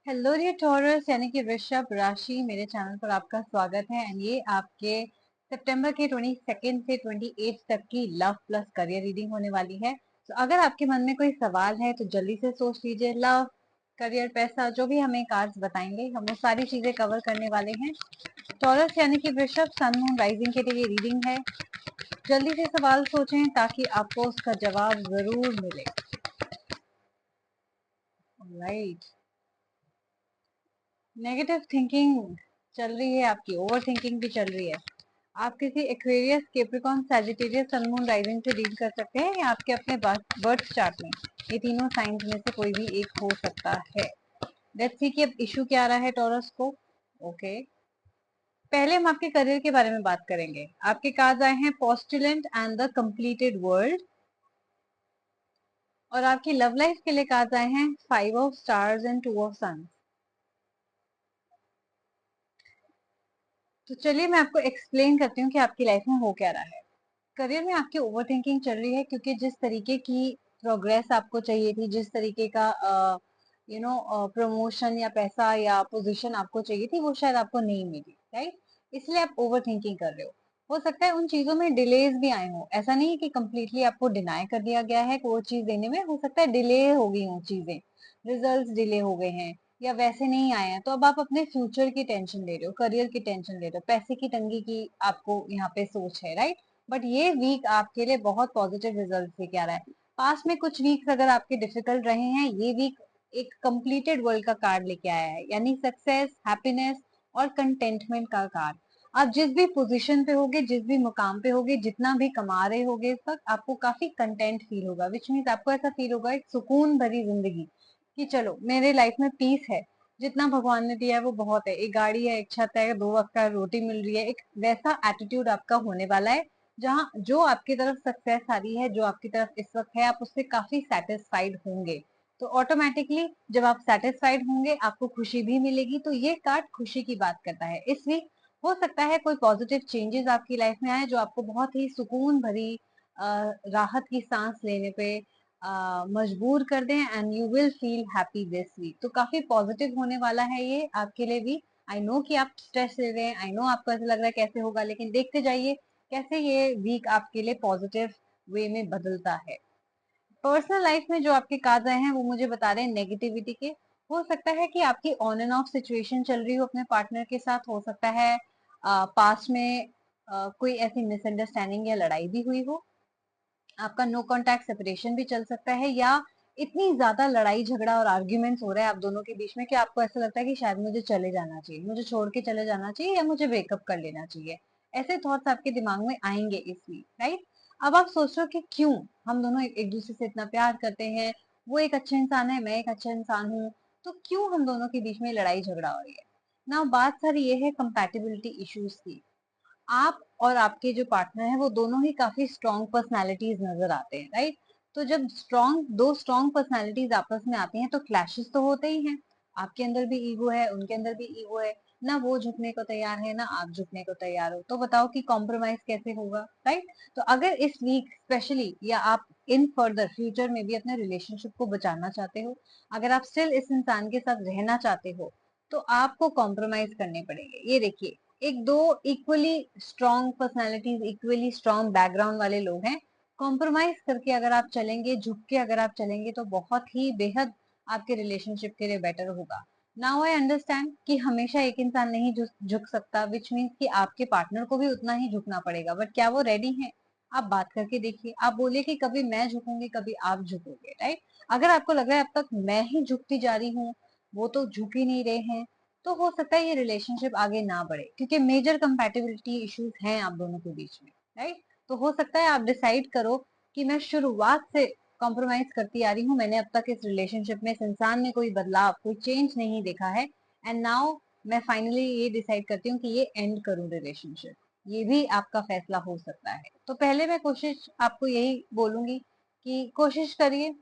Hello dear taurus यानी कि वृषभ राशि, मेरे चैनल पर आपका स्वागत है। एंड ये आपके सितंबर के 22 से 28 तक की लव प्लस करियर रीडिंग होने वाली है। तो अगर आपके मन में कोई सवाल है तो जल्दी से सोच लीजिए। लव, करियर, पैसा, जो भी हमें कार्ड्स बताएंगे हम वो सारी चीजें कवर करने वाले हैं। टॉरस यानी कि वृषभ, सन, मून, राइजिंग के लिए ये रीडिंग है। जल्दी से सवाल सोचें ताकि आपको उसका जवाब जरूर मिले। राइट, नेगेटिव थिंकिंग चल रही है आपकी, ओवर थिंकिंग भी चल रही है। आप किसी एक्वेरियस, कैप्रिकॉर्न, सैजिटेरियस, सन, मून, राइजिंग से डील कर सकते हैं या आपके अपने बर्थ चार्ट में ये तीनों साइंस में से कोई भी एक हो सकता है। लेट्स सी कि अब इशू क्या आ रहा है टॉरस को। ओके, पहले हम आपके करियर के बारे में बात करेंगे। आपके कार्ड आए हैं पोस्टुलेंट एंड द कंप्लीटेड वर्ल्ड, और आपकी लव लाइफ के लिए कार्ड आए हैं 5 of stars and 2 of suns. तो चलिए मैं आपको एक्सप्लेन करती हूँ कि आपकी लाइफ में हो क्या रहा है। करियर में आपकी ओवर थिंकिंग चल रही है क्योंकि जिस तरीके की प्रोग्रेस आपको चाहिए थी, जिस तरीके का प्रमोशन या पैसा या पोजीशन आपको चाहिए थी, वो शायद आपको नहीं मिली। राइट, इसलिए आप ओवर थिंकिंग कर रहे हो सकता है उन चीजों में डिलेज भी आए हो। ऐसा नहीं है कि कम्प्लीटली आपको डिनाई कर दिया गया है कि वो चीज देने में, हो सकता है डिले हो गई हो चीजें, रिजल्ट्स डिले हो गए हैं या वैसे नहीं आए हैं। तो अब आप अपने फ्यूचर की टेंशन ले रहे हो, करियर की टेंशन ले रहे हो, पैसे की तंगी की आपको यहाँ पे सोच है। राइट, बट ये वीक आपके लिए बहुत पॉजिटिव रिजल्ट लेके आ रहा है। पास में कुछ वीक्स अगर आपके डिफिकल्ट रहे हैं, ये वीक एक कंप्लीटेड वर्ल्ड का कार्ड लेके आया है, यानी सक्सेस, हैप्पीनेस और कंटेंटमेंट का कार्ड। आप जिस भी पोजीशन पे होगे, जिस भी मुकाम पे होगे, जितना भी कमा रहे होगे इस वक्त, आपको काफी कंटेंट फील होगा, विच मीन्स आपको ऐसा फील होगा एक सुकून भरी जिंदगी कि चलो मेरे लाइफ में पीस है, जितना भगवान ने दिया है वो बहुत है। एक गाड़ी है, एक छत है, 2 वक्त का रोटी मिल रही है, एक वैसा एटीट्यूड आपका होने वाला है जहाँ जो आपकी तरफ सक्सेस आ रही है, जो आपकी तरफ इस वक्त है, आप उससे काफी सेटिस्फाइड होंगे। तो ऑटोमेटिकली जब आप सेटिस्फाइड होंगे आपको खुशी भी मिलेगी। तो ये कार्ड खुशी की बात करता है। इस वीक हो सकता है कोई पॉजिटिव चेंजेस आपकी लाइफ में आए जो आपको बहुत ही सुकून भरी राहत की सांस लेने पे मजबूर कर दें, and you will feel happy this week. तो काफी पॉजिटिव होने वाला है ये आपके लिए भी। आई नो कि आप स्ट्रेस ले रहे हैं, आई नो आपको ऐसा लग रहा है कैसे होगा, लेकिन देखते जाइए कैसे ये वीक आपके लिए पॉजिटिव वे में बदलता है। पर्सनल लाइफ में जो आपके कार्ड आए हैं वो मुझे बता रहे हैं नेगेटिविटी के। हो सकता है कि आपकी ऑन एंड ऑफ सिचुएशन चल रही हो अपने पार्टनर के साथ। हो सकता है पास्ट में कोई ऐसी मिसअंडरस्टैंडिंग या लड़ाई भी हुई हो। आपका नो कॉन्टैक्ट सेपरेशन भी चल सकता है, या इतनी ज्यादा लड़ाई झगड़ा और आर्ग्यूमेंट्स हो रहे हैं आप दोनों के बीच में कि आपको ऐसा लगता है कि शायद मुझे चले जाना चाहिए, मुझे छोड़ के चले जाना चाहिए, या मुझे ब्रेकअप कर लेना चाहिए। ऐसे थॉट्स आपके दिमाग में आएंगे इस वीक। राइट, अब आप सोच रहे हो कि क्यों हम दोनों एक दूसरे से इतना प्यार करते हैं, वो एक अच्छा इंसान है, मैं एक अच्छा इंसान हूँ, तो क्यों हम दोनों के बीच में लड़ाई झगड़ा हो रही है ना। बात सारी ये है कंपैटिबिलिटी इश्यूज की। आप और आपके जो पार्टनर है वो दोनों ही काफी स्ट्रॉन्ग पर्सनालिटीज नजर आते हैं। राइट, तो जब दो स्ट्रॉन्ग पर्सनालिटीज आपस में आती हैं तो क्लैशेस तो होते ही हैं। आपके अंदर भी ईगो है, उनके अंदर भी ईगो है, ना वो झुकने को तैयार है ना आप झुकने को तैयार हो। तो बताओ कि कॉम्प्रोमाइज कैसे होगा। राइट, तो अगर इस वीक स्पेशली, या आप इन फर्दर फ्यूचर में भी अपने रिलेशनशिप को बचाना चाहते हो, अगर आप स्टिल इस इंसान के साथ रहना चाहते हो, तो आपको कॉम्प्रोमाइज करने पड़ेंगे। ये देखिए, एक दो equally strong personalities, equally strong background वाले लोग हैं। कॉम्प्रोमाइज करके अगर आप चलेंगे, झुक के अगर आप चलेंगे, तो बहुत ही बेहद आपके रिलेशनशिप के लिए बेटर होगा। नाउ आई अंडरस्टैंड कि हमेशा एक इंसान नहीं झुक सकता, विच मीन्स कि आपके पार्टनर को भी उतना ही झुकना पड़ेगा। बट क्या वो रेडी है? आप बात करके देखिए, आप बोलिए कि कभी मैं झुकूंगी, कभी आप झुकोगे। राइट, अगर आपको लग रहा है अब तक मैं ही झुकती जा रही हूँ, वो तो झुक ही नहीं रहे हैं, तो हो सकता है ये रिलेशनशिप आगे ना बढ़े, क्योंकि मेजर कंपैटिबिलिटी इश्यूज हैं आप दोनों के बीच में। राइट, तो हो सकता है आप डिसाइड करो कि मैं शुरुआत से कॉम्प्रोमाइज करती आ रही हूँ, मैंने अब तक इस रिलेशनशिप में, इस इंसान में कोई बदलाव, कोई चेंज नहीं देखा है, एंड नाउ मैं फाइनली ये डिसाइड करती हूँ कि ये एंड करूँ रिलेशनशिप। ये भी आपका फैसला हो सकता है। तो पहले मैं कोशिश आपको यही बोलूंगी कि कोशिश करिए,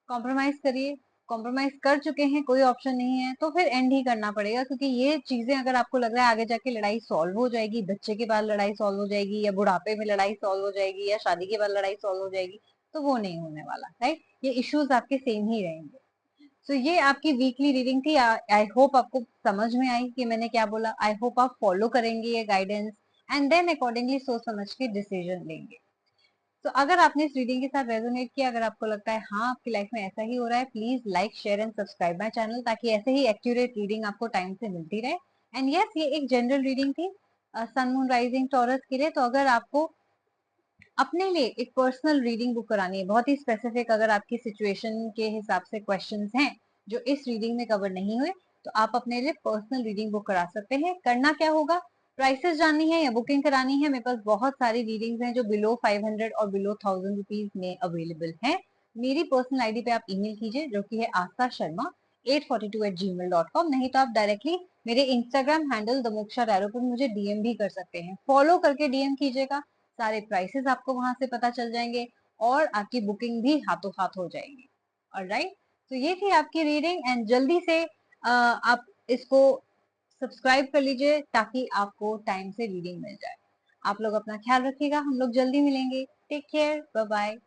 कॉम्प्रोमाइज करिए। कॉम्प्रोमाइज कर चुके हैं, कोई ऑप्शन नहीं है, तो फिर एंड ही करना पड़ेगा, क्योंकि ये चीजें अगर आपको लग रहा है आगे जाके लड़ाई सॉल्व हो जाएगी, बच्चे के बाद लड़ाई सॉल्व हो जाएगी, या बुढ़ापे में लड़ाई सॉल्व हो जाएगी, या शादी के बाद लड़ाई सॉल्व हो जाएगी, तो वो नहीं होने वाला। राइट, ये इश्यूज आपके सेम ही रहेंगे। तो ये आपकी वीकली रीडिंग थी। आई होप आपको समझ में आई कि मैंने क्या बोला। आई होप आप फॉलो करेंगे ये गाइडेंस एंड देन अकॉर्डिंगली सोच समझ के डिसीजन लेंगे। तो अगर आपने इस रीडिंग के साथ रेजोनेट किया, अगर आपको लगता है हाँ आपकी लाइफ में ऐसा ही हो रहा है, please like share and subscribe my channel, ताकि ऐसे ही एक्यूरेट रीडिंग आपको टाइम से मिलती रहे। एंड यस, ये एक जनरल रीडिंग थी सन मून राइजिंग टॉरस के लिए। तो अगर आपको अपने लिए एक पर्सनल रीडिंग बुक करानी है, बहुत ही स्पेसिफिक, अगर आपकी सिचुएशन के हिसाब से क्वेश्चंस हैं जो इस रीडिंग में कवर नहीं हुए, तो आप अपने लिए पर्सनल रीडिंग बुक करा सकते हैं। करना क्या होगा, प्राइसेस जाननी है या बुकिंग करानी है, मेरे पास बहुत सारी रीडिंग्स हैं जो बिलो 500 और बिलो 1000 रुपीज में अवेलेबल है। मेरी पर्सनल आईडी पे आप ईमेल कीजिए, जो कि है aastasharma842@gmail.com। नहीं तो आप डायरेक्टली मेरे इंस्टाग्राम हैंडल दमोक्षा रैरो पर मुझे डीएम भी कर सकते हैं। फॉलो करके डीएम कीजिएगा, सारे प्राइसेस आपको वहां से पता चल जाएंगे और आपकी बुकिंग भी हाथों हाथ हो जाएगी। ऑलराइट, तो ये थी आपकी रीडिंग एंड जल्दी से आप इसको सब्सक्राइब कर लीजिए ताकि आपको टाइम से रीडिंग मिल जाए। आप लोग अपना ख्याल रखिएगा, हम लोग जल्दी मिलेंगे। Take care, bye bye.